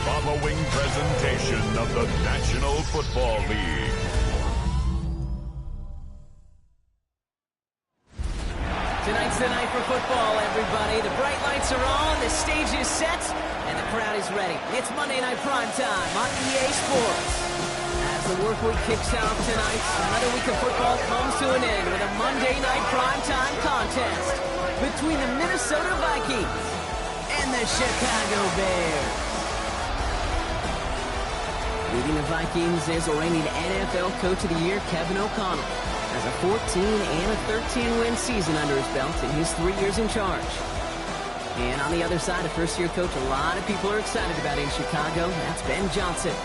following presentation of the National Football League. Tonight's the night for football, everybody. The bright lights are on, the stage is set, and the crowd is ready. It's Monday Night Primetime on EA Sports. As the work week kicks off tonight, another week of football comes to an end with a Monday Night Primetime contest between the Minnesota Vikings and the Chicago Bears. Leading the Vikings is the reigning NFL Coach of the Year, Kevin O'Connell. Has a 14 and a 13-win season under his belt in his 3 years in charge. And on the other side, a first-year coach a lot of people are excited about in Chicago. That's Ben Johnson.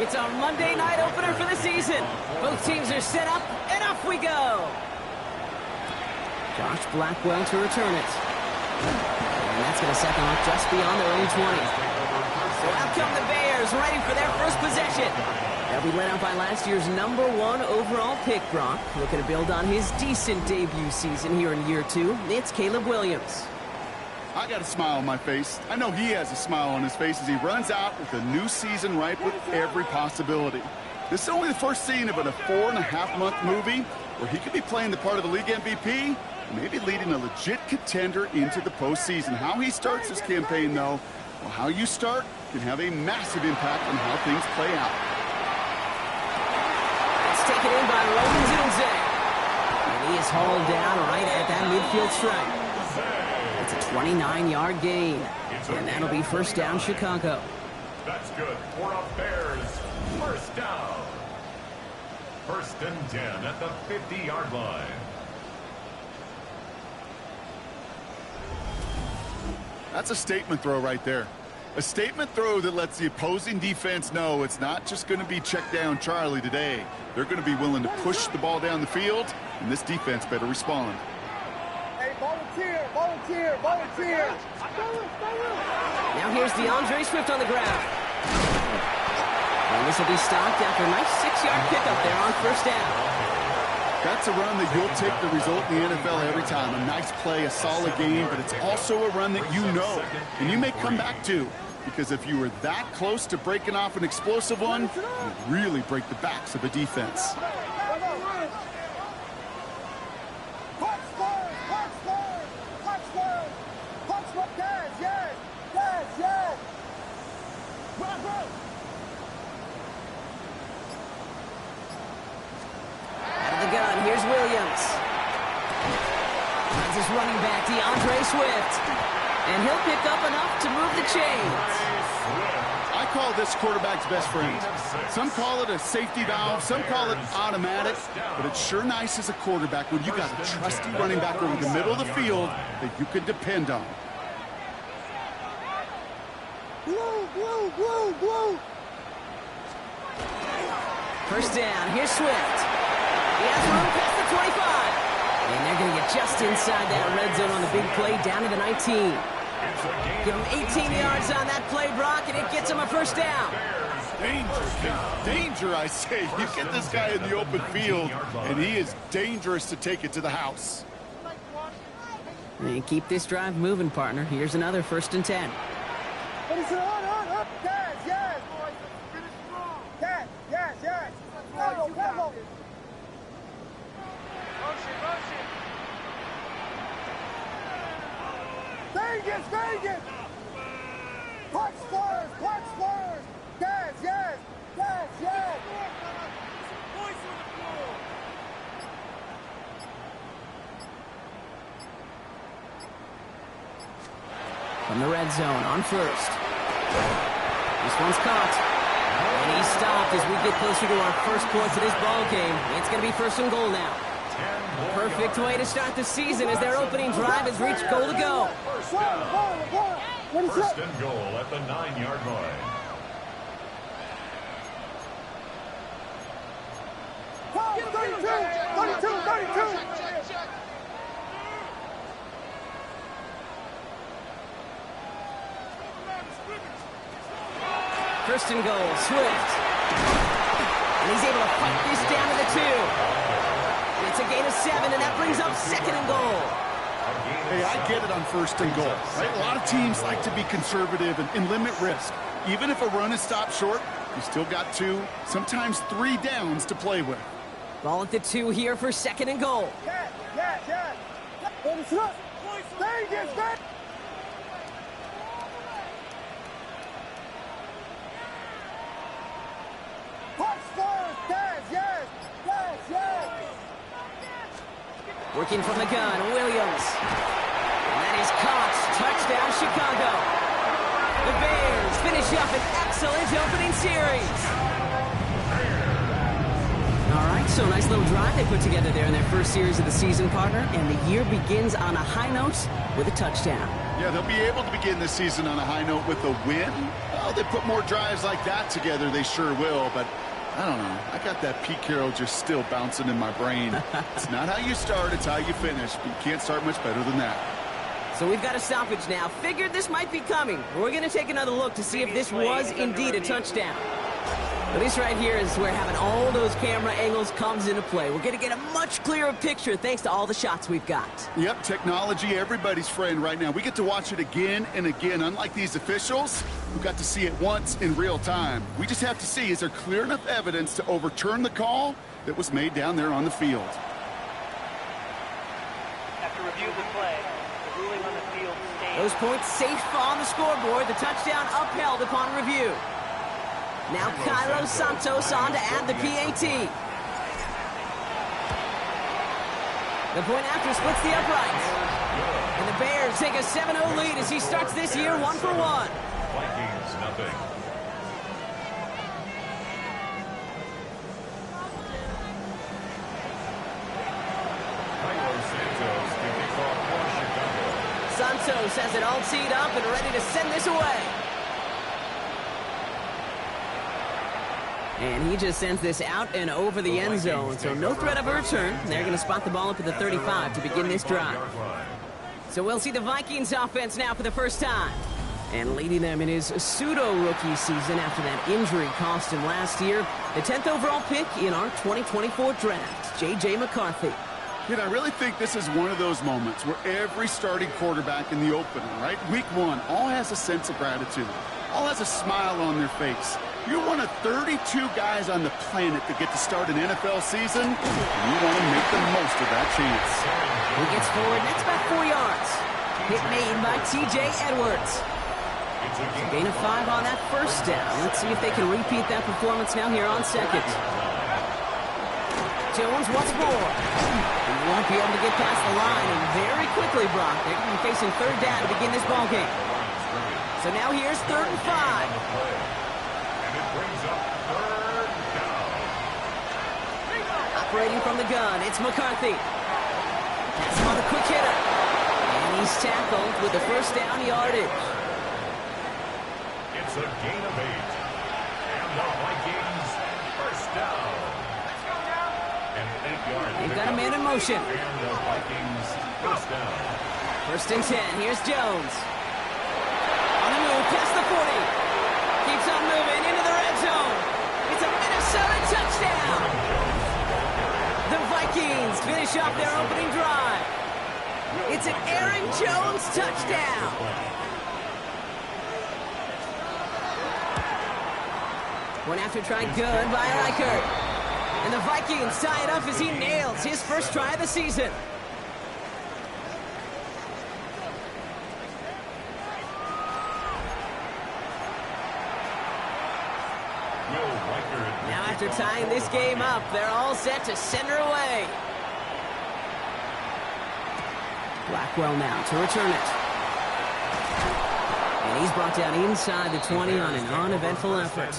It's our Monday night opener for the season. Both teams are set up, and off we go. Josh Blackwell to return it. And that's going to set them up just beyond their own 20. So out come the Bears, ready for their first possession. They'll be led out by last year's #1 overall pick, Brock. Looking to build on his decent debut season here in year 2. It's Caleb Williams. I got a smile on my face. I know he has a smile on his face as he runs out with a new season ripe with every possibility. This is only the first scene of a 4.5-month movie where he could be playing the part of the league MVP, maybe leading a legit contender into the postseason. How he starts this campaign, though, well, how you start can have a massive impact on how things play out. It's taken in by Roman Zunze. And he is hauled down right at that midfield stripe. It's a 29-yard gain. And that'll be first down, Chicago. That's good for a Bears first down. First and 10 at the 50-yard line. That's a statement throw right there. A statement throw that lets the opposing defense know it's not just going to be check down Charlie today. They're going to be willing to push the ball down the field, and this defense better respond. Hey, volunteer, volunteer, volunteer. Now here's DeAndre Swift on the ground. And this will be stopped after a nice 6-yard pickup there on first down. That's a run that you'll take the result in the NFL every time. A nice play, a solid game, but it's also a run that you know and you may come back to, because if you were that close to breaking off an explosive one, you really break the backs of a defense. Gun. Here's Williams. Finds his running back, DeAndre Swift. And he'll pick up enough to move the chains. I call this quarterback's best friend. Some call it a safety valve, some call it automatic, but it's sure nice as a quarterback when you got a trusty running back over the middle of the field that you can depend on. First down. Here's Swift. He has room past the 25. And they're going to get just inside that red zone on the big play down to the 19. Give him 18 yards on that play, Brock, and it gets him a first down. Danger, I say. You get this guy in the open field, and he is dangerous to take it to the house. And keep this drive moving, partner. Here's another first and 10. Vegas! Punch first! Yes! From the red zone on first. This one's caught. And he's stopped as we get closer to our first points of this ball game. It's going to be first and goal now. Perfect way to start the season as their opening drive has reached goal to go. First and goal at the 9-yard line. First and goal, Swift. And he's able to fight this down to the 2. It's a gain of 7, and that brings up 2nd and goal. Hey, I get it on 1st and goal, right? A lot of teams like to be conservative and limit risk. Even if a run is stopped short, you still got 2, sometimes 3 downs to play with. Ball at the 2 here for 2nd and goal. Working from the gun, Williams. And that is caught. Touchdown, Chicago. The Bears finish up an excellent opening series. All right, so a nice little drive they put together there in their first series of the season, partner. And the year begins on a high note with a touchdown. Yeah, they'll be able to begin this season on a high note with a win. Oh, they put more drives like that together, they sure will, but I don't know. I got that Pete Carroll just still bouncing in my brain. It's not how you start, it's how you finish. But you can't start much better than that. So we've got a stoppage now. Figured this might be coming. We're going to take another look to see if this was indeed a touchdown. But this right here is where having all those camera angles comes into play. We're going to get a much clearer picture thanks to all the shots we've got. Yep, technology, everybody's friend right now. We get to watch it again and again. Unlike these officials, who got to see it once in real time. We just have to see, is there clear enough evidence to overturn the call that was made down there on the field? After review of the play, the ruling on the field stands. Those points safe on the scoreboard. The touchdown upheld upon review. Now Kylo Santos on to add the PAT. The point after splits the uprights. And the Bears take a 7-0 lead as he starts this year 1-for-1. Vikings, nothing. Kylo Santos to kick off for Chicago. Santos has it all teed up and ready to send this away. And he just sends this out and over the end zone, so no threat of a return. They're going to spot the ball up at the 35 to begin this drive. So we'll see the Vikings offense now for the first time. And leading them in his pseudo-rookie season after that injury cost him last year, the 10th overall pick in our 2024 draft, J.J. McCarthy. Kid, I really think this is one of those moments where every starting quarterback in the opener, right, week 1, all has a sense of gratitude, all has a smile on their face. You're one of 32 guys on the planet that get to start an NFL season, and you want to make the most of that chance. He gets forward, that's about 4 yards. Hit made by T.J. Edwards. It's a gain of 5 on that first down. Let's see if they can repeat that performance now here on second. Jones once more. He won't be able to get past the line, and very quickly, Brock, they're going to be facing 3rd down to begin this ballgame. So now here's 3rd and 5. Operating from the gun, it's McCarthy. That's on the quick hitter. And he's tackled with the first down yardage. It's a gain of 8. And the Vikings first down. An 8-yard They've got a man in motion. And the Vikings first down. 1st and 10. Here's Jones. On the move, past the 40. Keeps on moving into the red zone. It's a Minnesota touchdown. The Vikings finish off their opening drive. It's an Aaron Jones touchdown. One after try good by Reichert. And the Vikings tie it up as he nails his first try of the season. Now after tying this game up, they're all set to send her away. Blackwell now to return it. And he's brought down inside the 20 on an uneventful effort.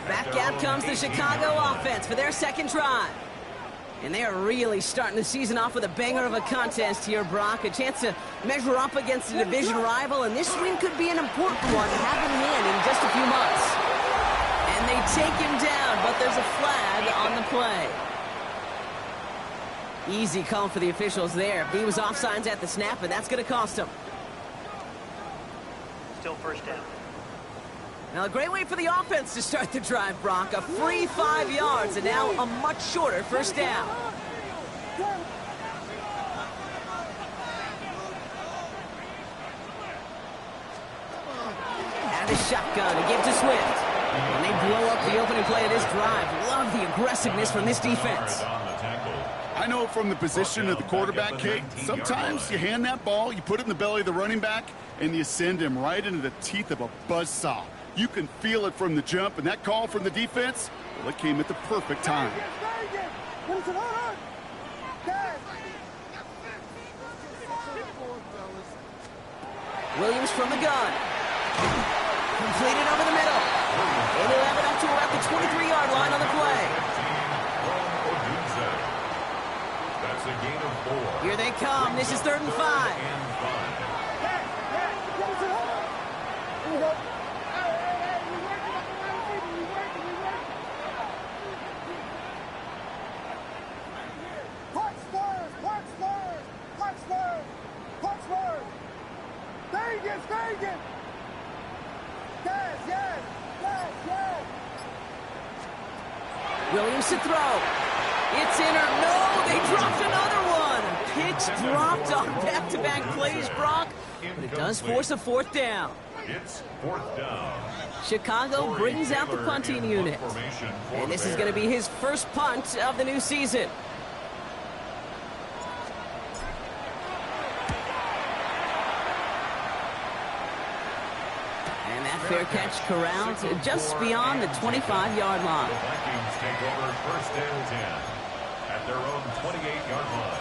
Back out comes the Chicago offense for their second drive. And they are really starting the season off with a banger of a contest here, Brock. A chance to measure up against a division rival, and this win could be an important one to have in hand in just a few months. And they take him down, but there's a flag on the play. Easy call for the officials there. He was offsides at the snap, and that's going to cost him. Still first down. Now, a great way for the offense to start the drive, Brock. A free 5 yards, and now a much shorter first down. Out of the shotgun to give to Swift. And they blow up the opening play of this drive. Love the aggressiveness from this defense. I know from the position of the quarterback, Kate, sometimes you hand that ball, you put it in the belly of the running back, and you send him right into the teeth of a buzzsaw. You can feel it from the jump, and that call from the defense, well, it came at the perfect time. Williams from the gun. Completed over the middle. And he'll have it up to about the 23-yard line on the play. That's a gain of 4. Here they come. This is 3rd and 5. Williams to throw. It's in or no, they dropped another one. Picks dropped on back-to-back plays, Brock, but it does force a 4th down. It's 4th down. Chicago brings out the punting unit. And this is going to be his first punt of the new season. And that fair catch corralled just beyond the 25-yard line. The Vikings take over 1st and 10 at their own 28-yard line.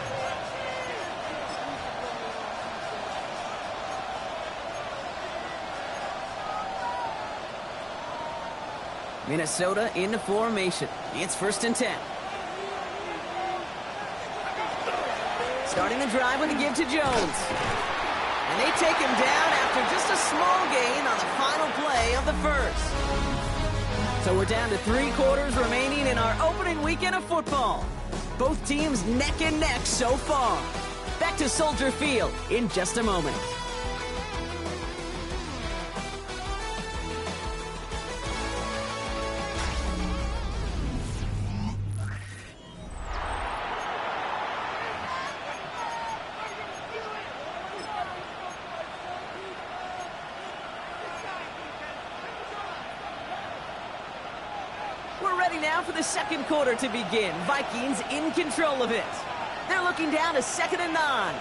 Minnesota into formation. It's 1st and 10. Starting the drive with a give to Jones. And they take him down after just a small gain on the final play of the first. So we're down to 3 quarters remaining in our opening weekend of football. Both teams neck and neck so far. Back to Soldier Field in just a moment. We're ready now for the 2nd quarter to begin. Vikings in control of it. They're looking down to 2nd and 9.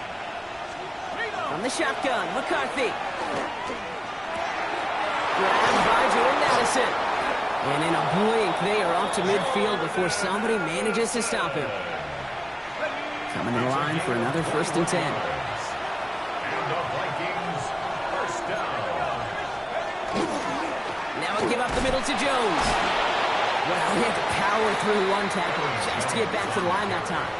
From the shotgun, McCarthy. Grabbed by Jordan Addison. And in a blink, they are off to midfield before somebody manages to stop him. Coming in line for another 1st and 10. And the Vikings, 1st down. Now a give up the middle to Jones. Well, he had to power through one tackle just to get back to the line that time.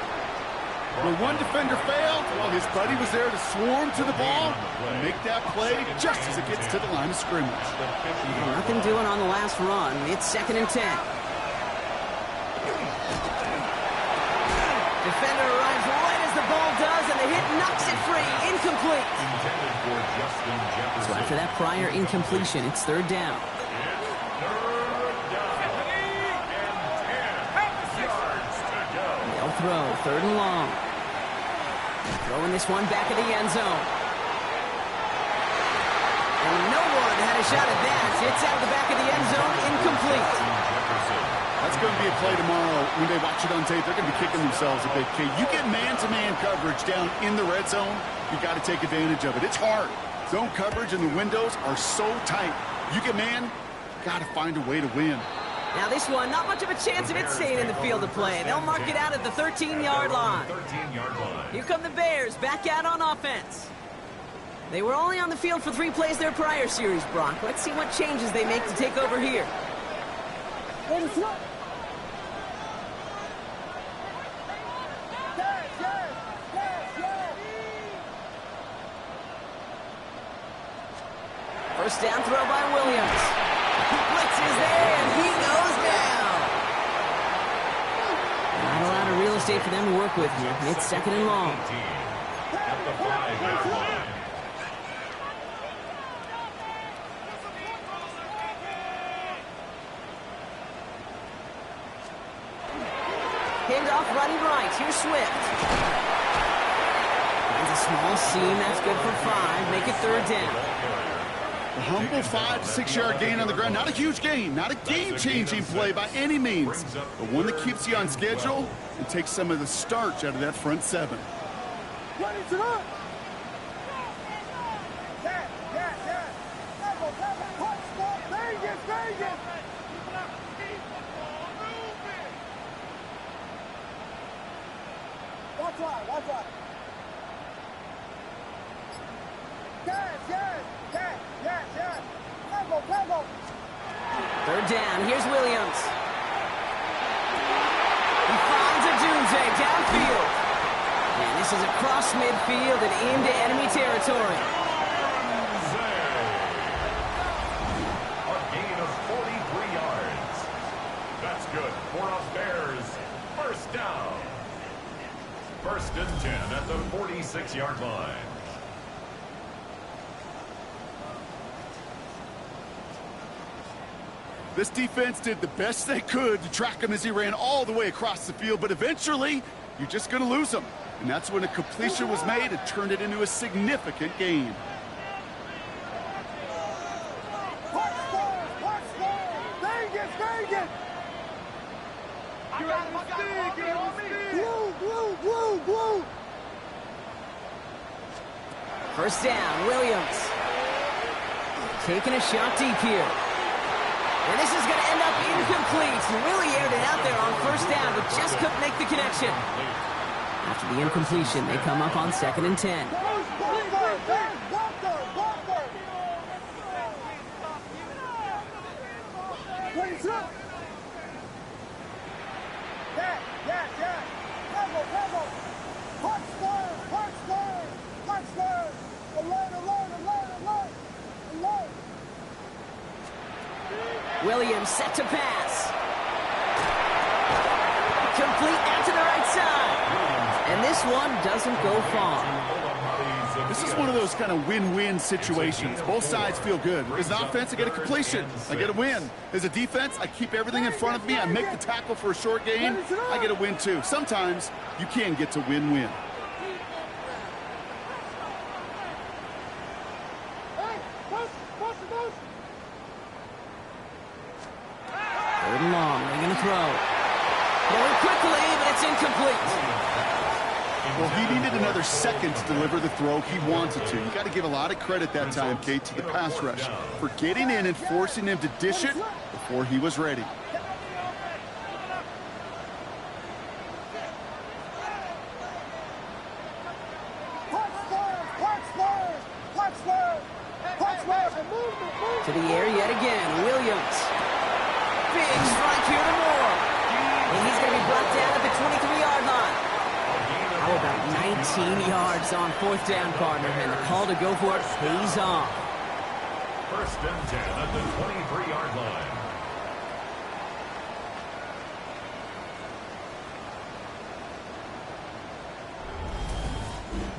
When one defender failed, well, his buddy was there to swarm to the ball and make that play just as it gets to the line of scrimmage. Well, nothing doing on the last run. It's 2nd and 10. Defender arrives right as the ball does, and the hit knocks it free. Incomplete. So after that prior incompletion, it's 3rd down. They'll throw 3rd and long. Throwing this one back of the end zone. And no one had a shot at that. It's out of the back of the end zone, incomplete. That's going to be a play tomorrow. When they watch it on tape, they're going to be kicking themselves a bit. Kate, you get man-to-man coverage down in the red zone, you got to take advantage of it. It's hard. Zone coverage and the windows are so tight. You get man, got to find a way to win. Now this one, not much of a chance of it staying in the field of play. They'll mark it out at the 13-yard line. Here come the Bears, back out on offense. They were only on the field for 3 plays their prior series, Brock. Let's see what changes they make to take over here. First down throw by Williams. Blitz is there, and he goes down. Not a lot of real estate for them to work with here. It's 2nd and long. At the 5-yard line. off running right. Here's Swift. Finds a small seam. That's good for 5. Make it third down. A humble 5 to 6 yard gain on the ground. Not a huge gain, not a game-changing play by any means, but one that keeps you on schedule and takes some of the starch out of that front 7. Ready to run. Yeah. Vegas. Watch out. Yes. Tempo. Third down. Here's Williams. He finds a Doomsday downfield. And this is across midfield and into enemy territory. A gain of 43 yards. That's good for a Bears first down. First and 10 at the 46-yard line. This defense did the best they could to track him as he ran all the way across the field, but eventually, you're just going to lose him. And that's when a completion was made and turned it into a significant gain. Vegas. Blue. First down, Williams. Taking a shot deep here. And this is going to end up incomplete. He really aired it out there on first down, but just couldn't make the connection. After the incompletion, they come up on 2nd and 10. Williams set to pass. Complete out to the right side. And this one doesn't go far. This is one of those kind of win-win situations. Both sides feel good. As an offense, I get a completion. I get a win. As a defense, I keep everything in front of me. I make the tackle for a short gain. I get a win, too. Sometimes you can get to win-win. Third and long. They're going to throw. Going quickly, but it's incomplete. Well, he needed another second to deliver the throw he wanted to. You got to give a lot of credit that time, Kate, to the pass rush for getting in and forcing him to dish it before he was ready. To the air yet again. Williams. Big strike here to Moore. And he's going to be brought down at the 23-yard line. How about 19 yards on fourth down, partner? And the call to go for it pays off. First and 10 at the 23-yard line.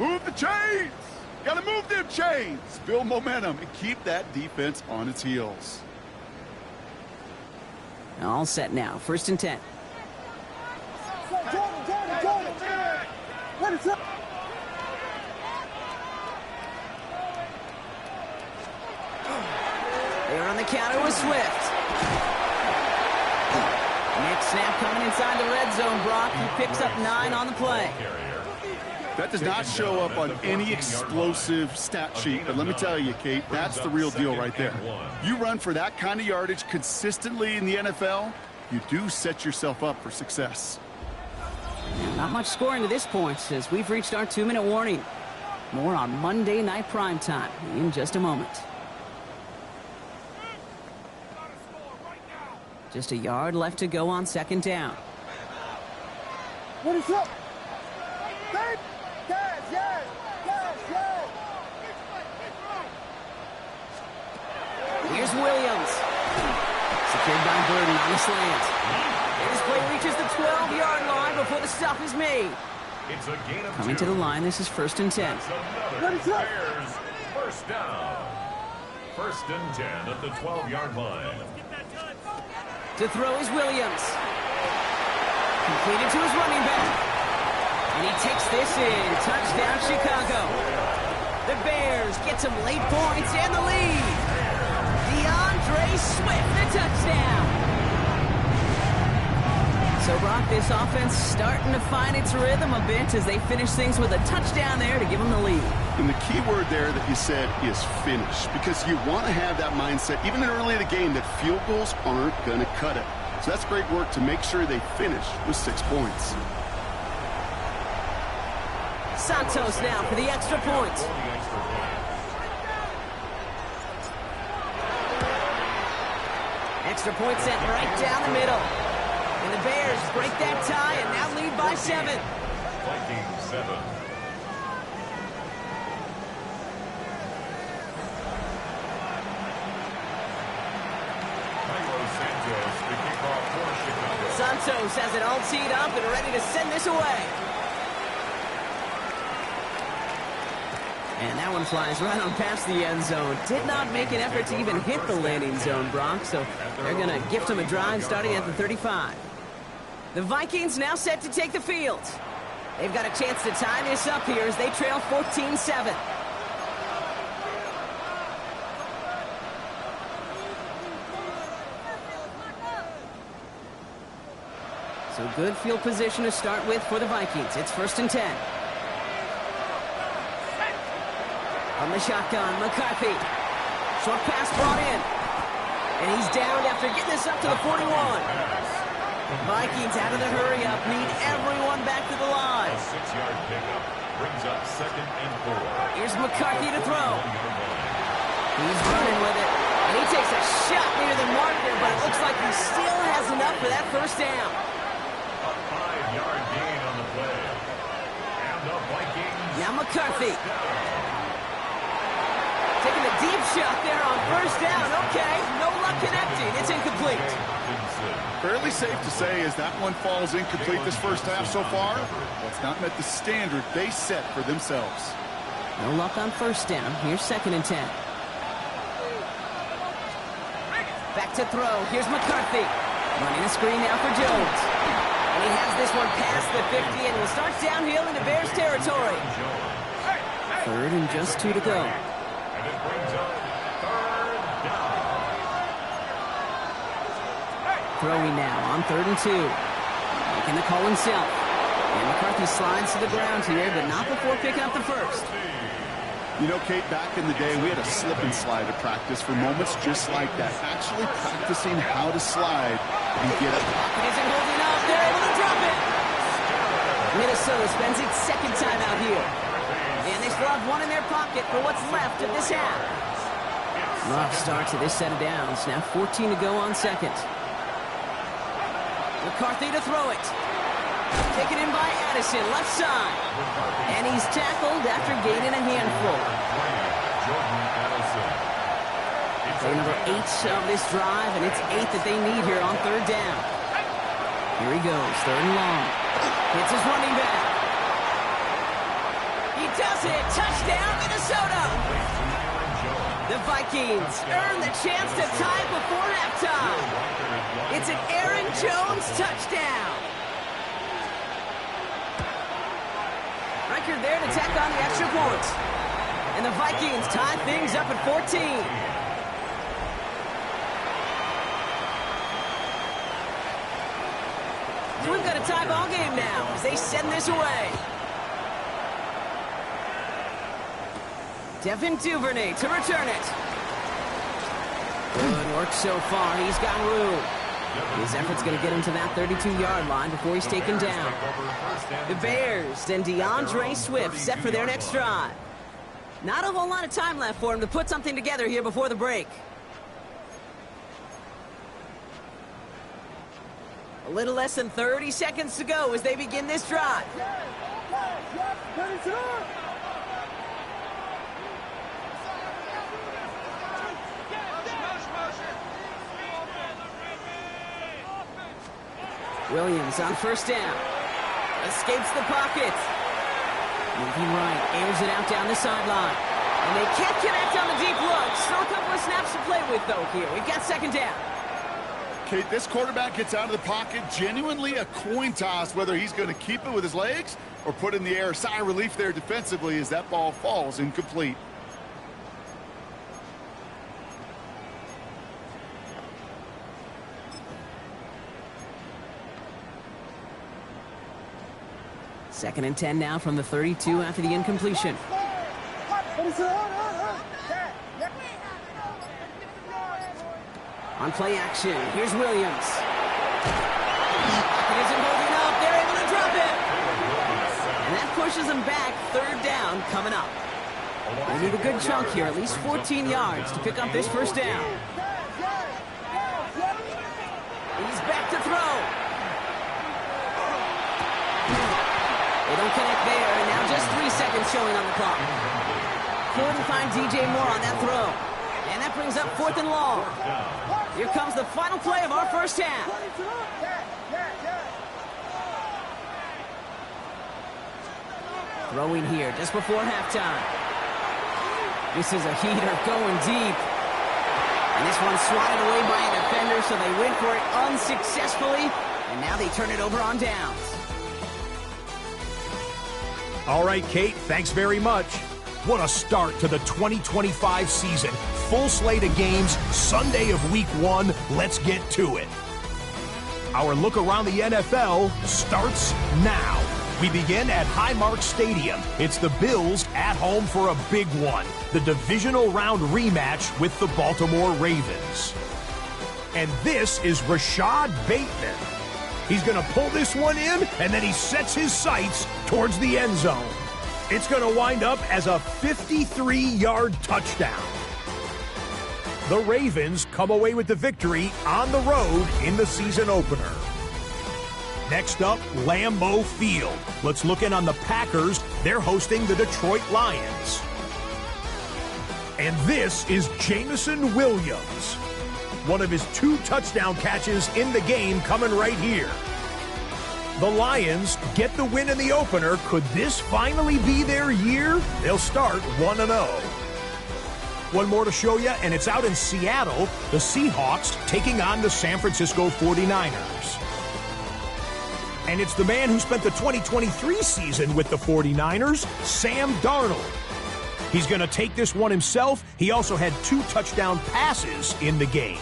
Move the chains! Got to move them chains! Build momentum and keep that defense on its heels. All set now. First and 10. Jordan. Let it up. They're on the counter with Swift. Next snap coming inside the red zone, Brock. He picks up 9 on the play. That does not show up on any explosive stat sheet, but let me tell you, Kate, that's the real deal right there. You run for that kind of yardage consistently in the NFL, you do set yourself up for success. Not much scoring to this point as we've reached our 2-minute warning. More on Monday Night Primetime in just a moment. Just a yard left to go on second down. What is up? Yes. Here's Williams. Secured by Burden on the slant. And his play reaches the 12-yard line before the stop is made. It's a gain of Coming 2. to the line, this is first and 10. That's another Bears first down. First and 10 at the 12-yard line. To throw is Williams. Completed to his running back. And he takes this in. Touchdown, Chicago. The Bears get some late points and the lead. DeAndre Swift, the touchdown. So, Brock, this offense starting to find its rhythm a bit as they finish things with a touchdown there to give them the lead. And the key word there that you said is finish, because you want to have that mindset, even early in the game, that field goals aren't going to cut it. So that's great work to make sure they finish with 6 points. Santos now for the extra point. Extra point sent right down the middle. And the Bears break that tie and now lead by 7. Vikings 7. Santos has it all teed up and ready to send this away. And that one flies right on past the end zone. Did not make an effort to even hit the landing zone, Brock, so they're going to gift him a drive starting at the 35. The Vikings now set to take the field. They've got a chance to tie this up here as they trail 14-7. So good field position to start with for the Vikings. It's 1st and 10. On the shotgun, McCarthy. Short pass brought in. And he's down after getting this up to the 41. Vikings out of the hurry-up, need everyone back to the line. A 6-yard pickup brings up 2nd and 4. Here's McCarthy to throw. He's running with it. And he takes a shot near the marker, but it looks like he still has enough for that first down. A 5-yard gain on the play. And the Vikings. Now McCarthy. Taking a deep shot there on first down. Okay, no luck connecting. It's incomplete. Fairly safe to say as that one falls incomplete this first half so far. That's not met the standard they set for themselves. No luck on first down. Here's 2nd and 10. Back to throw. Here's McCarthy. Running a screen now for Jones. And he has this one past the 50 and will start downhill into Bears territory. 3rd and just 2 to go. And it brings up 3rd down. Throwing now on 3rd and 2. Making the call himself. And McCarthy slides to the ground here, but not before picking up the first. You know, Kate, back in the day, we had a slip and slide at practice for moments just like that. Actually practicing how to slide and get it. Pocket isn't holding up. They're able to drop it. Minnesota spends its 2nd time out here. And they still have one in their pocket for what's left of this half. Rough start to this set of downs. Now 14 to go on 2nd. McCarthy to throw it. Taken in by Addison, left side. And he's tackled after gaining a handful. Play number 8 of this drive, and it's 8 that they need here on 3rd down. Here he goes, 3rd and long. Hits his running back. He does it. Touchdown, Minnesota. The Vikings earn the chance to tie before halftime. It's an Aaron Jones touchdown. Record there to tack on the extra point. And the Vikings tie things up at 14. So we've got a tie ball game now as they send this away. Devin Duvernay to return it. Good work so far. He's got room. His effort's going to get him to that 32-yard line before he's taken down. The Bears and DeAndre Swift set for their next drive. Not a whole lot of time left for him to put something together here before the break. A little less than 30 seconds to go as they begin this drive. Williams on first down. Escapes the pocket. Moving right. Airs it out down the sideline. And they can't connect on the deep look. Still a couple of snaps to play with, though, here. We've got 2nd down. Kate, this quarterback gets out of the pocket, genuinely a coin toss whether he's going to keep it with his legs or put it in the air. Sigh of relief there defensively as that ball falls incomplete. Second and 10 now from the 32 after the incompletion. On play action, here's Williams. He isn't holding up. They're able to drop it. And that pushes them back. Third down coming up. They need a good chunk here, at least 14 yards to pick up this first down. He's back to throw. They don't connect there, and now just 3 seconds showing on the clock. Couldn't find DJ Moore on that throw. And that brings up 4th and long. Here comes the final play of our first half. Throwing here just before halftime. This is a heater going deep. And this one's swatted away by a defender, so they went for it unsuccessfully. And now they turn it over on downs. All right, Kate, thanks very much. What a start to the 2025 season. Full slate of games, Sunday of week 1. Let's get to it. Our look around the NFL starts now. We begin at Highmark Stadium. It's the Bills at home for a big one. The divisional round rematch with the Baltimore Ravens. And this is Rashad Bateman. He's going to pull this one in, and then he sets his sights towards the end zone. It's going to wind up as a 53-yard touchdown. The Ravens come away with the victory on the road in the season opener. Next up, Lambeau Field. Let's look in on the Packers. They're hosting the Detroit Lions. And this is Jameson Williams. One of his 2 touchdown catches in the game coming right here. The Lions get the win in the opener. Could this finally be their year? They'll start 1-0. One more to show you, and it's out in Seattle. The Seahawks taking on the San Francisco 49ers. And it's the man who spent the 2023 season with the 49ers, Sam Darnold. He's going to take this one himself. He also had 2 touchdown passes in the game.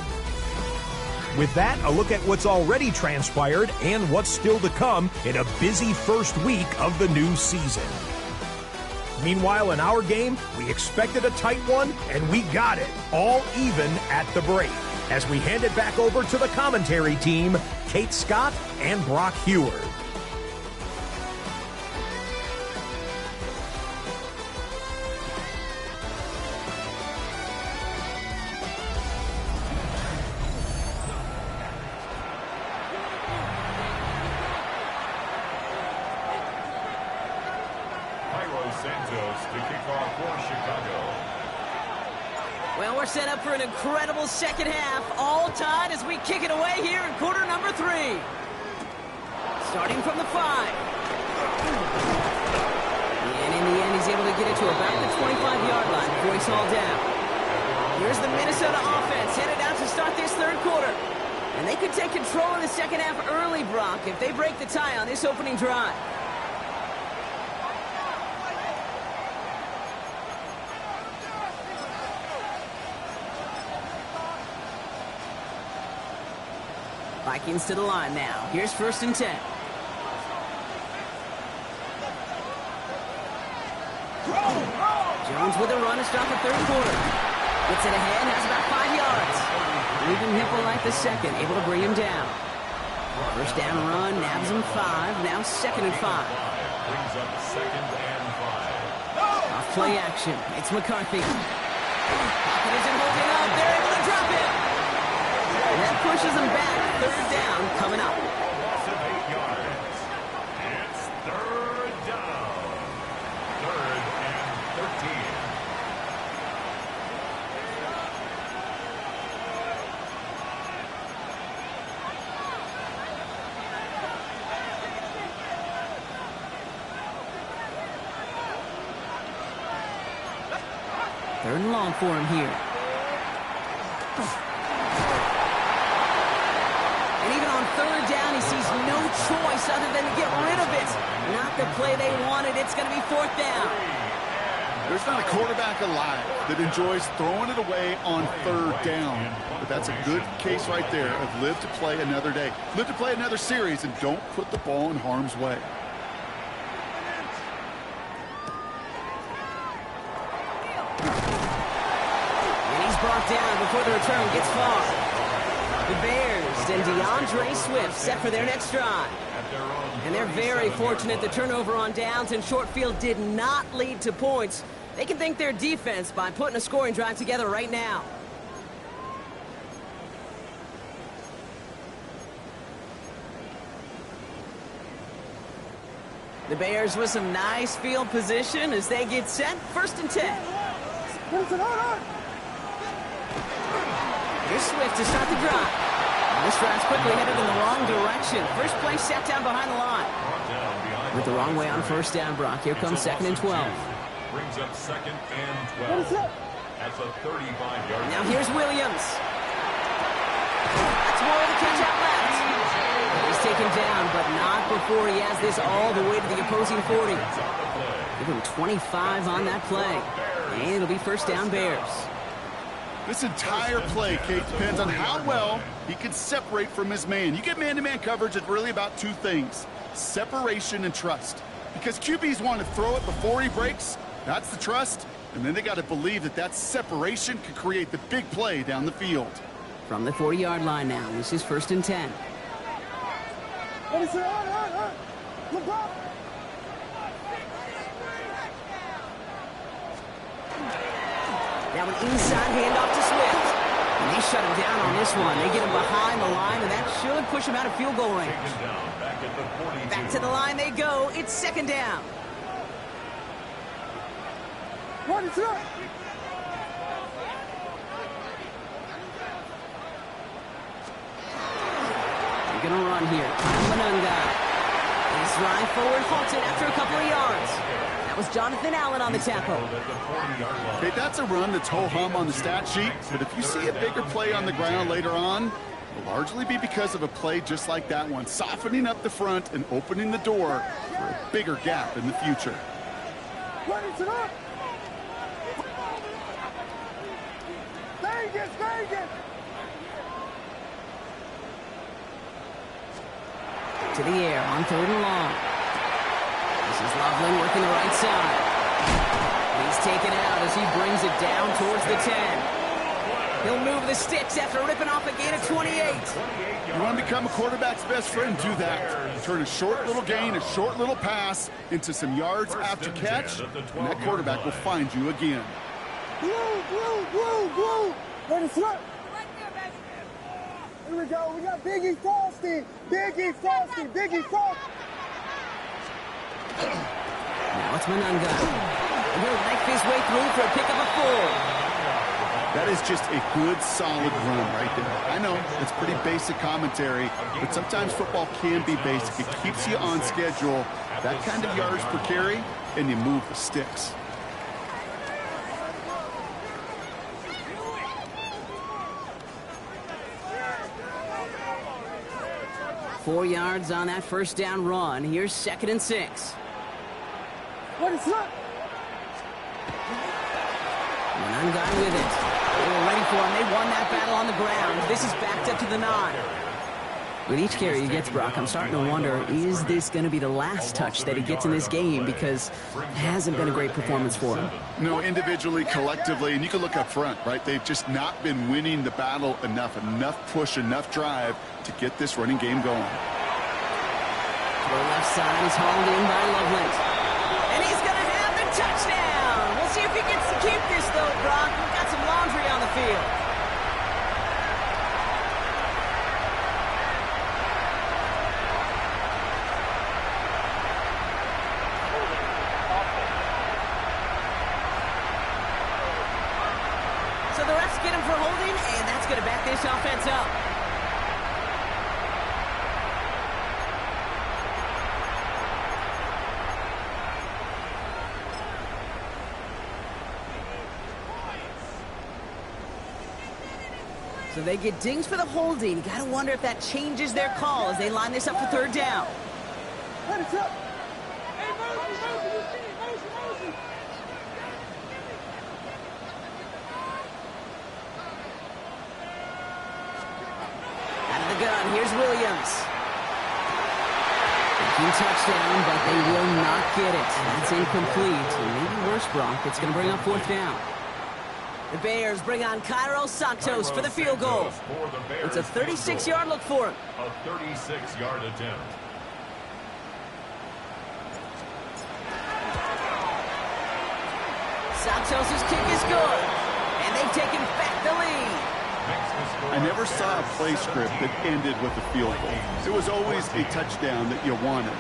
With that, a look at what's already transpired and what's still to come in a busy first week of the new season. Meanwhile, in our game, we expected a tight one, and we got it, all even at the break. As we hand it back over to the commentary team, Kate Scott and Brock Heward. Well, we're set up for an incredible second half, all tied as we kick it away here in quarter number 3. Starting from the 5. And in the end, he's able to get it to about the 25-yard line before he's hauled down. Here's the Minnesota offense headed out to start this third quarter. And they could take control of the second half early, Brock, if they break the tie on this opening drive. Vikings to the line now. Here's 1st and 10. Jones with a run to start the third quarter. Gets it ahead, has about 5 yards. Leaving Hipple like the second, able to bring him down. First down run, nabs him 5. Now 2nd and 5. Brings up 2nd and 5. Off play action. It's McCarthy. Pocket isn't holding up. They're able to drop it. And that pushes them back. Third down coming up. Loss of 8 yards. It's 3rd down. 3rd and 13. Third and long for him here. And even on third down, he sees no choice other than to get rid of it. Not the play they wanted. It's going to be fourth down. There's not a quarterback alive that enjoys throwing it away on third down. But that's a good case right there of live to play another day. Live to play another series and don't put the ball in harm's way. And he's brought down before the return gets far. The Bears and DeAndre Swift set for their next drive. And they're very fortunate the turnover on downs and short field did not lead to points. They can thank their defense by putting a scoring drive together right now. The Bears with some nice field position as they get set. 1st and 10. Here's Swift to start the drive. This drive's quickly headed in the wrong direction. First play set down behind the line. Went the wrong way on 1st down, Brock. Here comes 2nd and 12. Brings up 2nd and 12. That's a 35-yard. Now here's Williams. That's more of the catch out left. He's taken down, but not before he has this all the way to the opposing 40. Give him 25 on that play. And it'll be 1st down Bears. This entire play, Kate, depends on how well he can separate from his man. You get man-to-man coverage, it's really about two things: separation and trust. Because QBs want to throw it before he breaks. That's the trust. And then they got to believe that that separation can create the big play down the field. From the 40-yard line now, this is 1st and 10. Now an inside handoff to Swift. And they shut him down on this one. They get him behind the line, and that should push him out of field goal range. Back to the line they go. It's 2nd down. What is up? They're going to run here. Manunga. He's right forward, halted after a couple of yards. That was Jonathan Allen on the tackle. Okay, that's a run that's ho-hum on the stat sheet, but if you see a bigger play on the ground later on, it'll largely be because of a play just like that one, softening up the front and opening the door for a bigger gap in the future. Vegas! To the air on 3rd and long. This is Loveland working the right side. He's taken out as he brings it down towards the 10. He'll move the sticks after ripping off a gain of 28. You want to become a quarterback's best friend, do that. Turn a short little gain, a short little pass into some yards after catch, and that quarterback will find you again. Blue! Let us run! Here we go, we got Biggie Frosty! Biggie Frosty! Now it's Manunga. And he'll make his way through for a pickup of 4. That is just a good, solid run right there. I know, it's pretty basic commentary, but sometimes football can be basic. It keeps you on schedule, that kind of yards per carry, and you move the sticks. Four yards on that 1st down run. Here's 2nd and 6. What is up? Manunga with it. They were ready for him. They won that battle on the ground. This is backed up to the 9. With each carry he gets, Brock, I'm starting to wonder, is this going to be the last touch that he gets in this game? Because it hasn't been a great performance for him. No, individually, collectively, and you can look up front, right? They've just not been winning the battle enough push, enough drive to get this running game going. To the left side is hauled in by Loveland. And he's going to have the touchdown. We'll see if he gets to keep this, though, Brock. We've got some laundry on the field. So the refs get him for holding, and that's going to back this offense up. So they get dings for the holding. You got to wonder if that changes their call as they line this up for third down. Out of the gun, here's Williams. Touchdown, but they will not get it. That's incomplete. And maybe worse, Brock. It's going to bring up fourth down. The Bears bring on Cairo Santos for the field goal. It's a 36-yard look for him. A 36-yard attempt. Santos' kick is good. And they've taken back the lead. I never saw a play script that ended with a field goal. It was always a touchdown that you wanted.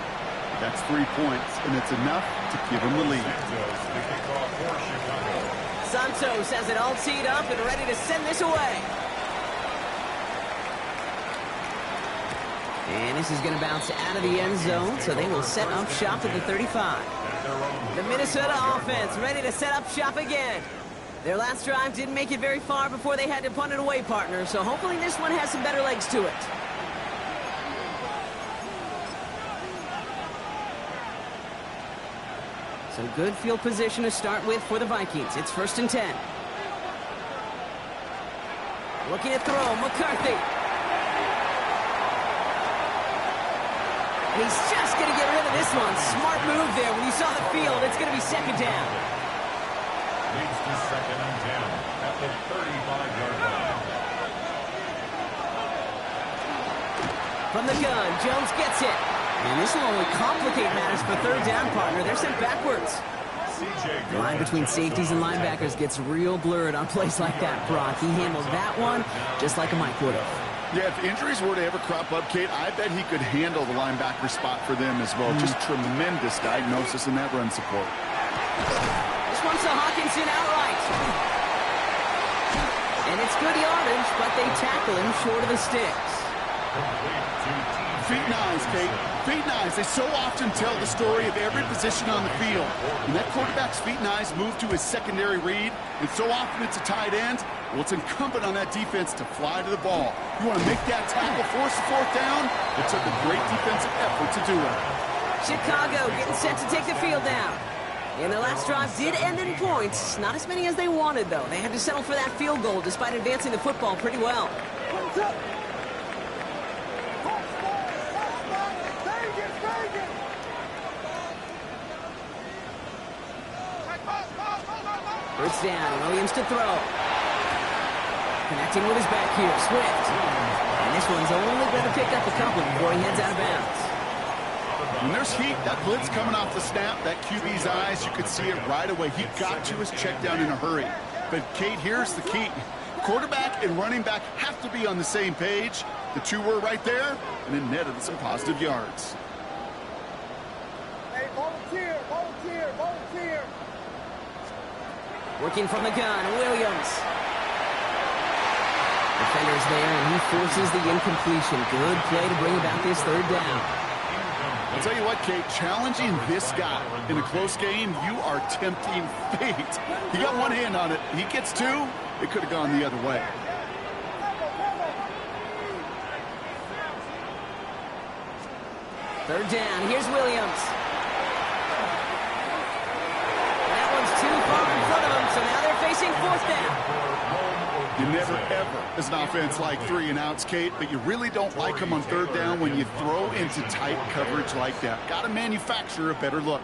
That's 3 points, and it's enough to give him the lead. Santos has it all teed up and ready to send this away. And this is going to bounce out of the end zone, so they will set up shop at the 35. The Minnesota offense ready to set up shop again. Their last drive didn't make it very far before they had to punt it away, partner, so hopefully this one has some better legs to it. So good field position to start with for the Vikings. It's 1st and 10. Looking to throw, McCarthy. And he's just going to get rid of this one. Smart move there. When you saw the field, it's going to be second down. Leads to 2nd and 10 at the 35-yard line. From the gun, Jones gets it. And this will only complicate matters for third down, partner. They're sent backwards. The line between safeties and linebackers gets real blurred on plays like that, Brock. He handled that one just like a Mike would have. Yeah, if injuries were to ever crop up, Kate, I bet he could handle the linebacker spot for them as well. Just tremendous diagnosis in that run support. This one's to Hawkinson outright. And it's good yardage, but they tackle him short of the sticks. Feet and eyes, Kate. Feet and eyes. They so often tell the story of every position on the field. When that quarterback's feet and eyes move to his secondary read, and so often it's a tight end, well, it's incumbent on that defense to fly to the ball. You want to make that tackle, force the fourth down? It took a great defensive effort to do it. Chicago getting set to take the field down. And their last drive did end in points. Not as many as they wanted, though. They had to settle for that field goal despite advancing the football pretty well. First down, Williams to throw. Connecting with his back here, Swift. And this one's only going to pick up a couple before he heads out of bounds. When there's heat, that blitz coming off the snap, that QB's eyes, you could see it right away. He got to his check down in a hurry. But, Kate, here's the key. Quarterback and running back have to be on the same page. The two were right there, and it netted some positive yards. Hey, volunteer, volunteer, volunteer. Working from the gun, Williams. Defender's there, and he forces the incompletion. Good play to bring about this third down. I'll tell you what, Kate, challenging this guy in a close game, you are tempting fate. He got one hand on it. He gets two. It could have gone the other way. Third down. Here's Williams. That one's too far in front of him, so now they're facing fourth down. You never, ever, as an offense, like 3 and outs, Kate, but you really don't like them on third down when you throw into tight coverage like that. Got to manufacture a better look.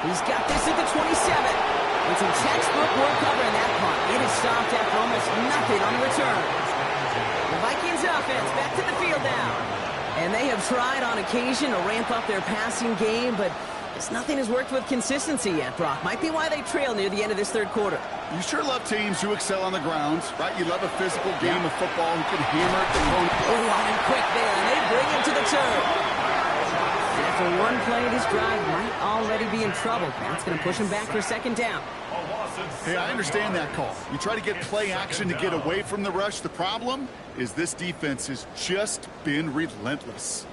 He's got this at the 27. It's a textbook work covering that punt. It is stopped after almost nothing on the return. The Vikings offense back to the field now. And they have tried on occasion to ramp up their passing game, but just nothing has worked with consistency yet, Brock. Might be why they trail near the end of this third quarter. You sure love teams who excel on the ground, right? You love a physical game of football who can hammer at the opponent. Oh, out and quick there, and they bring him to the turf. And after one play, this drive might already be in trouble. That's going to push him back for second down. Hey, I understand that call. You try to get play action to get away from the rush. The problem is this defense has just been relentless.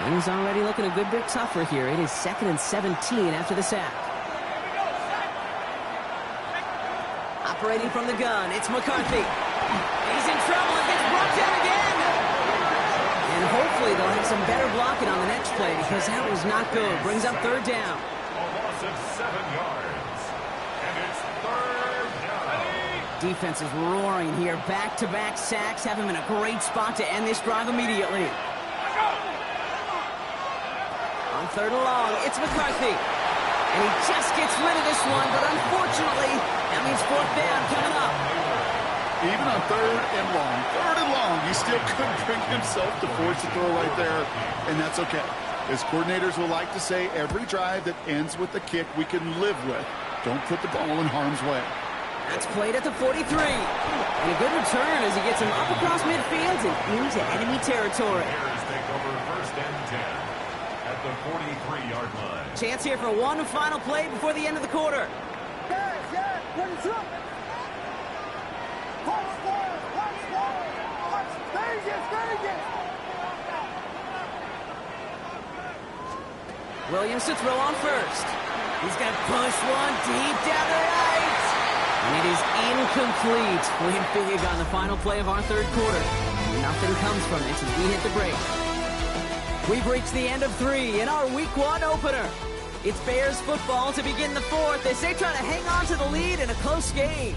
Things already looking a good bit tougher here. It is 2nd and 17 after the sack. Operating from the gun, it's McCarthy. He's in trouble and gets brought down again. And hopefully they'll have some better blocking on the next play because that was not good. Brings up 3rd down. A loss of 7 yards. And it's 3rd down. Defense is roaring here. Back-to-back sacks have him in a great spot to end this drive immediately. On 3rd and long, it's McCarthy. And he just gets rid of this one, but unfortunately, that means 4th down coming up. Even on 3rd and long, he still couldn't bring himself to force a throw right there, and that's okay. As coordinators will like to say, every drive that ends with a kick we can live with. Don't put the ball in harm's way. That's played at the 43. And a good return as he gets him up across midfield and into enemy territory. Bears take over 1st and 10 at the 43-yard line. Chance here for one final play before the end of the quarter. Williams to throw on 1st. He's going to push one deep down the right. And it is incomplete. Win big on the final play of our 3rd quarter. Nothing comes from it as we hit the break. We've reached the end of 3 in our Week 1 opener. It's Bears football to begin the 4th as they try to hang on to the lead in a close game.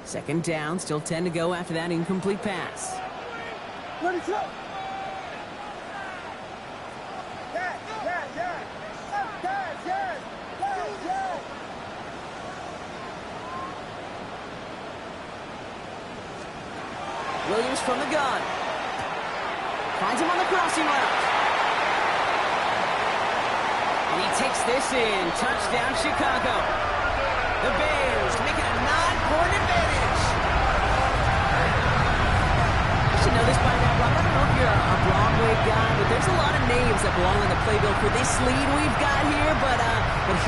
Second down, still 10 to go after that incomplete pass. Ready, go! Williams from the gun. Finds him on the crossing route. And he takes this in. Touchdown, Chicago. The Bears make it a 9-point advantage. You should know this by now, Rob. I don't know if you're a Broadway guy, but there's a lot of names that belong on the playbill for this lead we've got here, but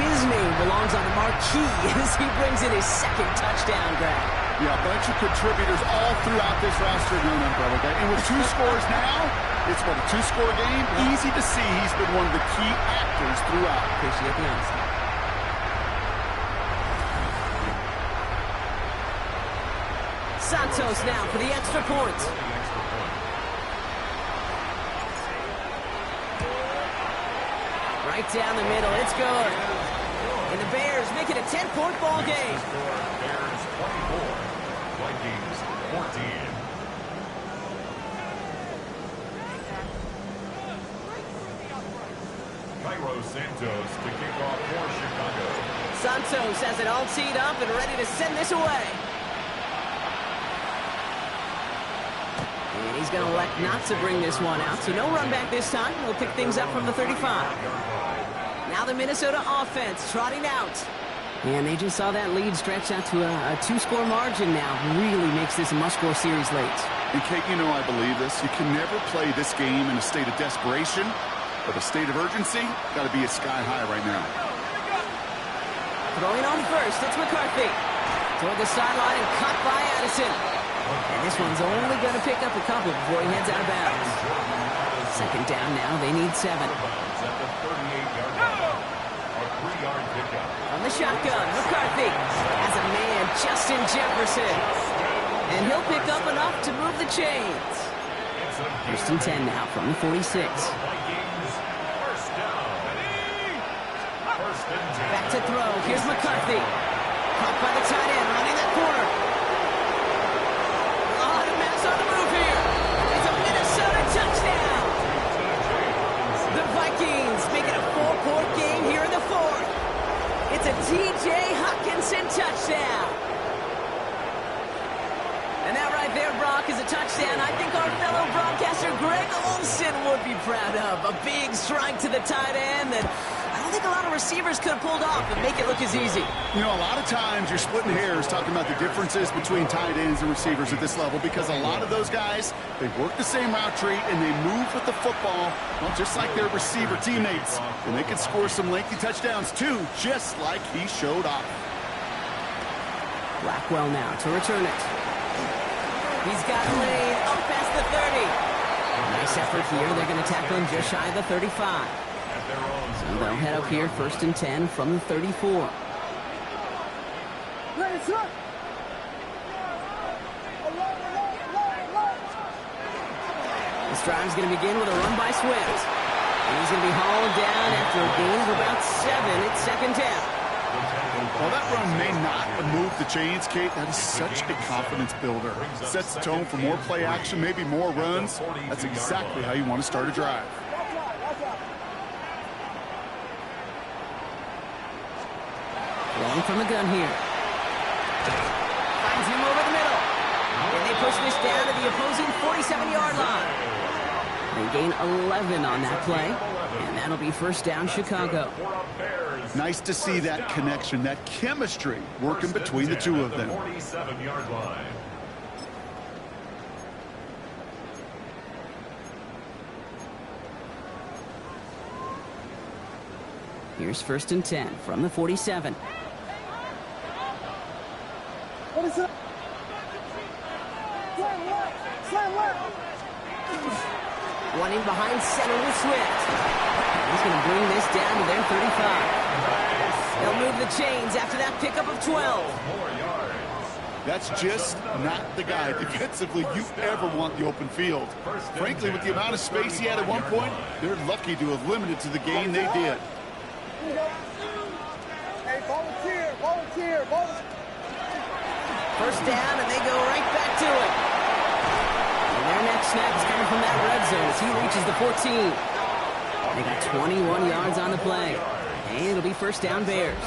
his name belongs on the marquee as he brings in his 2nd touchdown grab. Yeah, a bunch of contributors all throughout this roster doing that, brother. And with 2 scores now, it's what, a 2-score game? Easy to see he's been one of the key actors throughout. Appreciate the honesty. Santos now for the extra point. Right down the middle, it's good. And the Bears make it a 10-point ball game. Bears 24. Vikings 14. Cairo Santos to kick off for Chicago. Santos has it all teed up and ready to send this away. And he's going to elect not to bring this one out, so no run back this time. He'll pick things up from the 35. Now the Minnesota offense trotting out. And they just saw that lead stretch out to a 2-score margin now. Really makes this a must-score series late. And Kate, you know I believe this. You can never play this game in a state of desperation, but a state of urgency got to be a sky high right now. Throwing on 1st, it's McCarthy. Toward the sideline and caught by Addison. And this one's only going to pick up a couple before he heads out of bounds. 2nd down now, they need 7. On the shotgun, McCarthy has a man, Justin Jefferson. And he'll pick up enough to move the chains. 1st and 10 now from the 46. Back to throw. Here's McCarthy. Caught by the tight end, running that corner. A lot of mass on the move here. It's a Minnesota touchdown. The Vikings make it a 4-point game here in the 4th. It's a T.J. Hockenson touchdown. And that right there, Brock, is a touchdown I think our fellow broadcaster Greg Olsen would be proud of. A big strike to the tight end that I don't think a lot of receivers could have pulled off and make it look as easy. You know, a lot of times you're splitting hairs talking about the differences between tight ends and receivers at this level because a lot of those guys, they work the same route tree and they move with the football, well, just like their receiver teammates. And they can score some lengthy touchdowns too, just like he showed off. Blackwell now to return it. He's got lane up past the 30. Nice effort here. They're going to tackle him just shy of the 35. So they'll head up here, 1st and 10 from the 34. This drive's going to begin with a run by Swift. And he's going to be hauled down after a gain of about 7 at second down. While that run may not have moved the chains, Kate, that is such a confidence builder. Sets the tone for more play action, maybe more runs. That's exactly how you want to start a drive. Rolling from the gun here. Finds him over the middle. And they push this down to the opposing 47-yard line. They gain 11 on that play. And that'll be 1st down, Chicago. Nice to see that connection, that chemistry working between the two of them. 47-yard line. Here's 1st and 10 from the 47. What is it? Slam left. Running behind center with Swift. He's going to bring this down to their 35. They'll move the chains after that pickup of 12. That's just not the guy defensively you ever want the open field. Frankly, with the amount of space he had at one point, they're lucky to have limited to the gain they did. Hey, volunteer. 1st down, and they go right back to it. And their next snap is coming from that red zone as he reaches the 14. They got 21 yards on the play. And it'll be 1st down, Bears.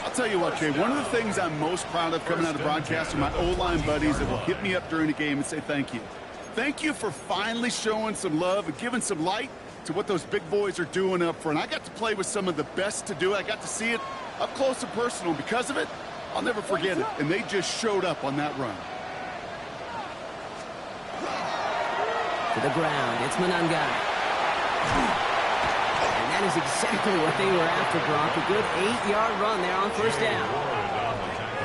I'll tell you what, Kay, one of the things I'm most proud of coming out of broadcast are my O-line buddies that will hit me up during the game and say thank you. Thank you for finally showing some love and giving some light to what those big boys are doing up front. I got to play with some of the best to do it. I got to see it up close and personal. Because of it, I'll never forget it. And they just showed up on that run. To the ground, it's Monangai. And that is exactly what they were after, Brock. A good 8-yard run there on 1st down.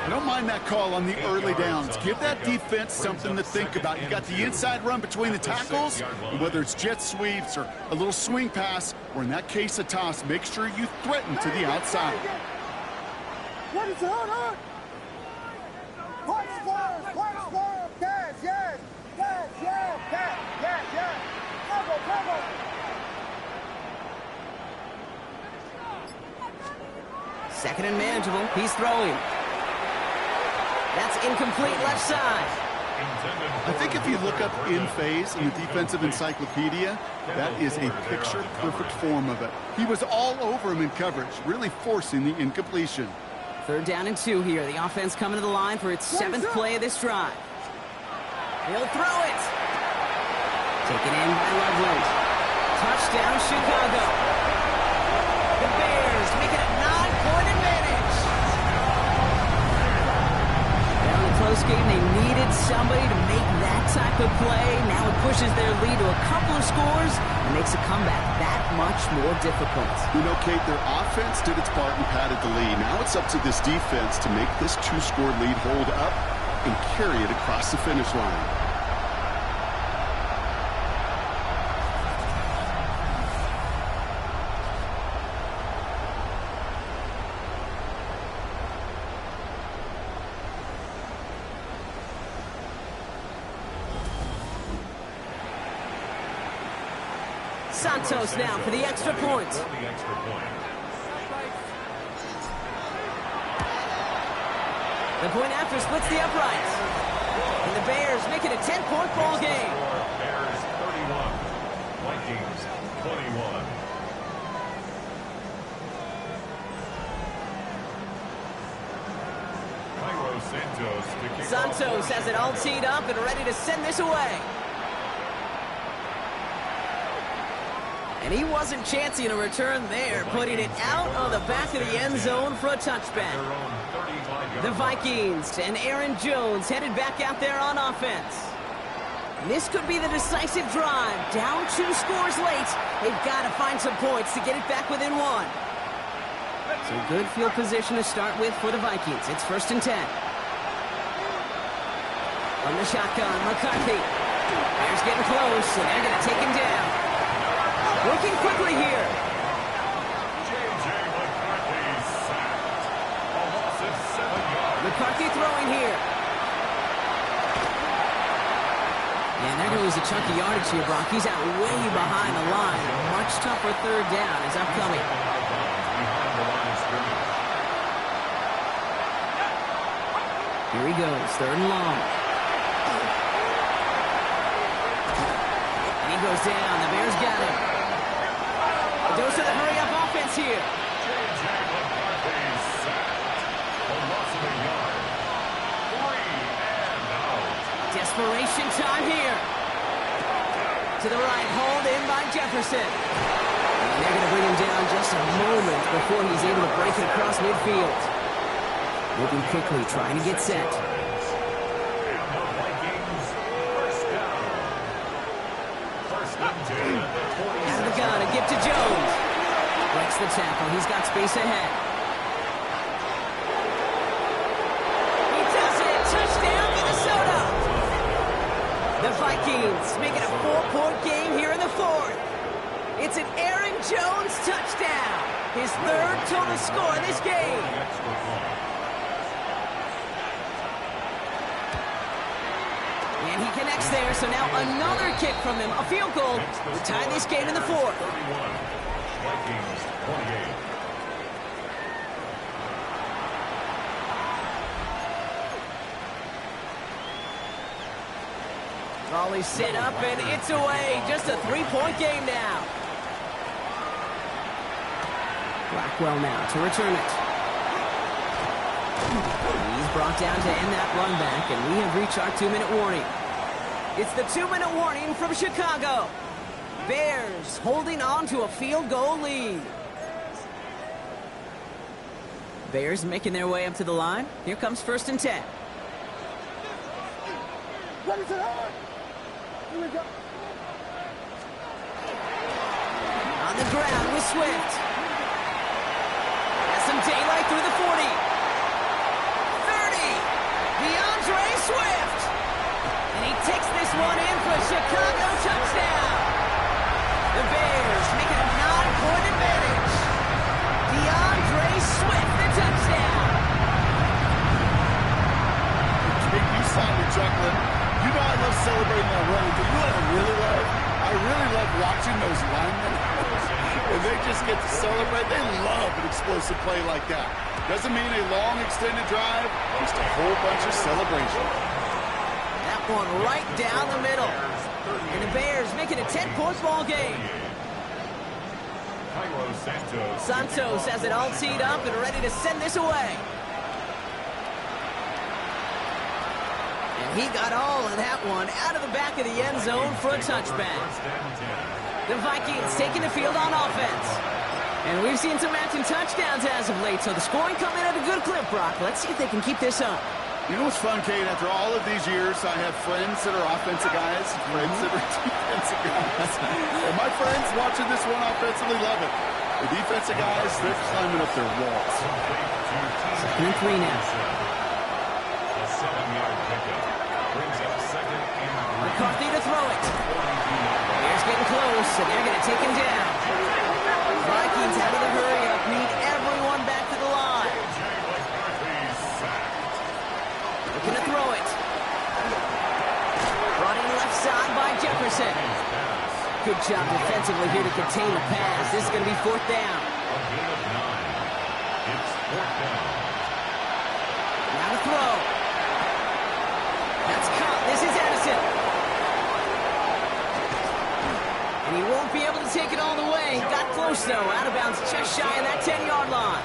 I don't mind that call on the early downs. Give that defense something to think about. You got the inside run between the tackles, and whether it's jet sweeps or a little swing pass, or in that case a toss, make sure you threaten to the outside. What is it? Hold on. Punch first. Cash, yes. Cover. Second and manageable. He's throwing. That's incomplete left side. I think if you look up in phase in the defensive encyclopedia, that is a picture-perfect form of it. He was all over him in coverage, really forcing the incompletion. 3rd down and 2 here. The offense coming to the line for its 7th play of this drive. He'll throw it. Taken in by Loveland. Touchdown, Chicago. The Bears make it a 9-point advantage. Down the close game, they needed somebody to make that type of play. Now it pushes their lead to a couple of scores and makes a comeback that much more difficult. You know, Kate, their offense did its part and padded the lead. Now it's up to this defense to make this 2-score lead hold up and carry it across the finish line. Santos now for the extra point. The point after splits the uprights. And the Bears make it a 10-point ball game. Bears 31, Vikings 21. Santos has it all teed up and ready to send this away. And he wasn't chancing a return there, putting it out on the back of the end zone for a touchback. The Vikings and Aaron Jones headed back out there on offense. This could be the decisive drive. Down 2 scores late. They've got to find some points to get it back within 1. So good field position to start with for the Vikings. It's 1st and 10. From the shotgun, McCarthy. Bears getting close, and they're going to take him down. Working quickly here. J.J. McCarthy sacked. A loss of 7 yards. McCarthy throwing here. And they're going to lose a chunk of yardage here, Brock. He's out way behind the line. A much tougher third down is upcoming. Here he goes, third and long. And he goes down. The Bears got him. A dose of the hurry-up offense here. J.J. McCarthy sacked. A loss of a yard. 3 and out. Desperation time here. To the right, hauled in by Jefferson. And they're going to bring him down just a moment before he's able to break it across midfield. Moving quickly, trying to get set. And the Vikings first down. First and 10 at the 40. Out of the gun, a gift to Jones. Breaks the tackle, he's got space ahead. He does it, touchdown Minnesota. The Vikings make it a 4-point game here in the fourth. It's an Aaron Jones touchdown. His third total score in this game. And he connects there, so now another kick from him. A field goal to tie this game in the fourth. 31. Vikings 28. Raleigh set up, and it's away. Just a 3-point game now. Blackwell now to return it. He's brought down to end that run back, and we have reached our 2-minute warning. It's the 2-minute warning from Chicago. Bears holding on to a field goal lead. Bears making their way up to the line. Here comes 1st and 10. Ready to hard. Here we go. On the ground with Swift. Has some daylight through the 40. 30. DeAndre Swift. And he takes this one in for a Chicago touchdown. The Bears make it a 9-point advantage. DeAndre Swift, the touchdown. Hey, you saw me chuckling. You know I love celebrating that run, but you know what I really love? I really love watching those linemen. When they just get to celebrate, they love an explosive play like that. Doesn't mean a long extended drive, just a whole bunch of celebration. That one right down the middle. And the Bears make it a 10-point ball game. Santos has it all teed up and ready to send this away. And he got all of that one out of the back of the end zone for a touchback. The Vikings taking the field on offense. And we've seen some matching touchdowns as of late, so the scoring coming at a good clip, Brock. Let's see if they can keep this up. You know what's fun, Kate? After all of these years, I have friends that are offensive guys, friends that are defensive guys. And my friends watching this one offensively love it. The defensive guys, they're climbing up their walls. 2nd and 3 now. A 7-yard pickup brings up 2nd and 3. McCarthy to throw it. Bears getting close, and they're going to take him down. Vikings out of the hurry-up, need everyone back to the line. Looking to throw it. Brought in left side by Jefferson. Good job defensively here to contain the pass. This is going to be 4th down. A gain of 9. It's 4th down. Now to throw. That's caught. This is Edison. And he won't be able to take it all the way. Got close, though. Out of bounds, just shy of that 10-yard line.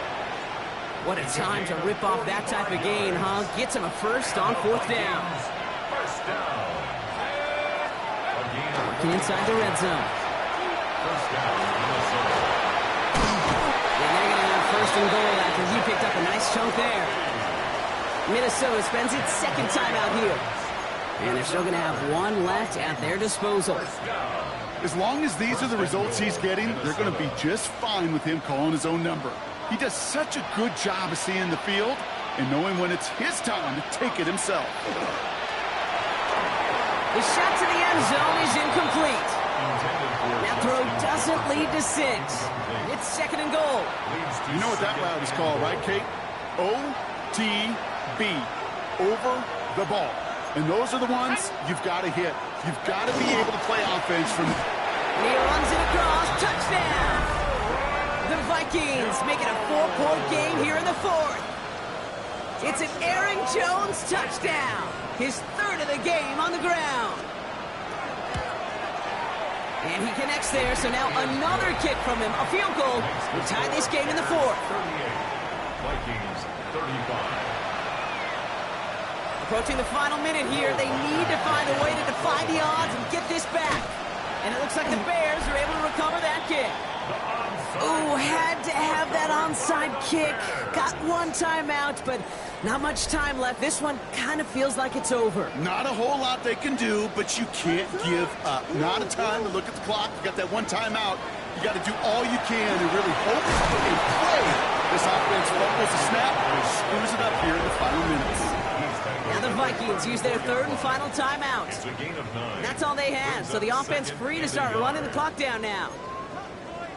What a time to rip off that type of gain, huh? Gets him a first on 4th down. First down. Working inside the red zone. First down, Minnesota. And they're going to have 1st and goal after he picked up a nice chunk there. Minnesota spends its 2nd time out here. And they're still going to have one left at their disposal. As long as these are the results he's getting, they're going to be just fine with him calling his own number. He does such a good job of seeing the field and knowing when it's his time to take it himself. The shot to the end zone is incomplete. That throw doesn't lead to 6. It's 2nd and goal. You know what that route is called, right, Kate? OTB. Over the ball. And those are the ones you've got to hit. You've got to be able to play offense from... He runs it across. Touchdown. The Vikings make it a 4-point game here in the 4th. It's an Aaron Jones touchdown. His 3rd of the game on the ground. And he connects there, so now another kick from him. A field goal will tie this game in the 4th. 38. Vikings 35. Approaching the final minute here, they need to find a way to defy the odds and get this back. And it looks like the Bears are able to recover that kick. Ooh, had to have that onside kick. Got one timeout, but not much time left. This one kind of feels like it's over. Not a whole lot they can do, but you can't give up. Not a time to look at the clock. You got that one timeout. You got to do all you can and really hope and pray this offense fumbles the snap and screws it up here in the final minutes. Now the Vikings use their 3rd and final timeout. That's all they had, so the offense free to start running the clock down now.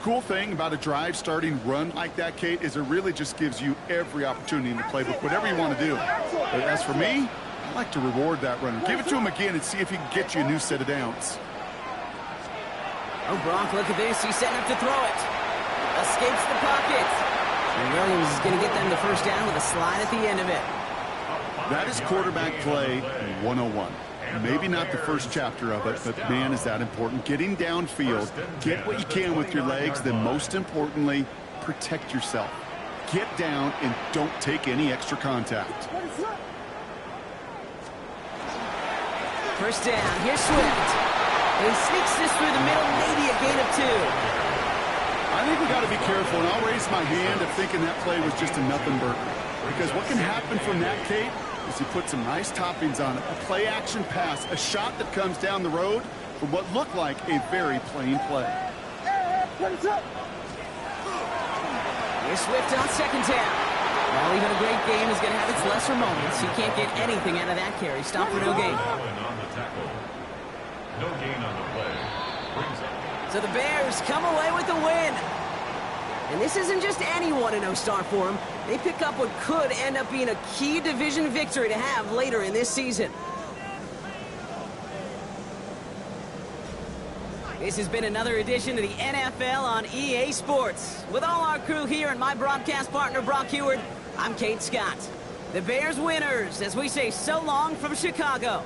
Cool thing about a drive starting run like that, Kate, is it really just gives you every opportunity in the playbook, whatever you want to do. But as for me, I like to reward that runner. Give it to him again and see if he can get you a new set of downs. Oh, Brock, look at this. He's setting up to throw it. Escapes the pocket. And Williams is going to get them the first down with a slide at the end of it. That is quarterback play 101. Maybe not the first chapter of it, but man, is that important. Getting downfield, get what you can with your legs, then most importantly, protect yourself. Get down and don't take any extra contact. First down, here's Swift. He sneaks this through the middle, maybe a gain of 2. I think we got to be careful, and I'll raise my hand of thinking that play was just a nothing burger. Because what can happen from that, Kate, is you put some nice toppings on it. A play-action pass, a shot that comes down the road for what looked like a very plain play. Here's Swift on 2nd down. Well, even a great game is going to have its lesser moments. He can't get anything out of that carry. Stop for no gain. No gain on the play. Brings up. So the Bears come away with the win. And this isn't just any 1-0 start for them. They pick up what could end up being a key division victory to have later in this season. This has been another edition of the NFL on EA Sports. With all our crew here and my broadcast partner, Brock Heward, I'm Kate Scott. The Bears winners as we say so long from Chicago.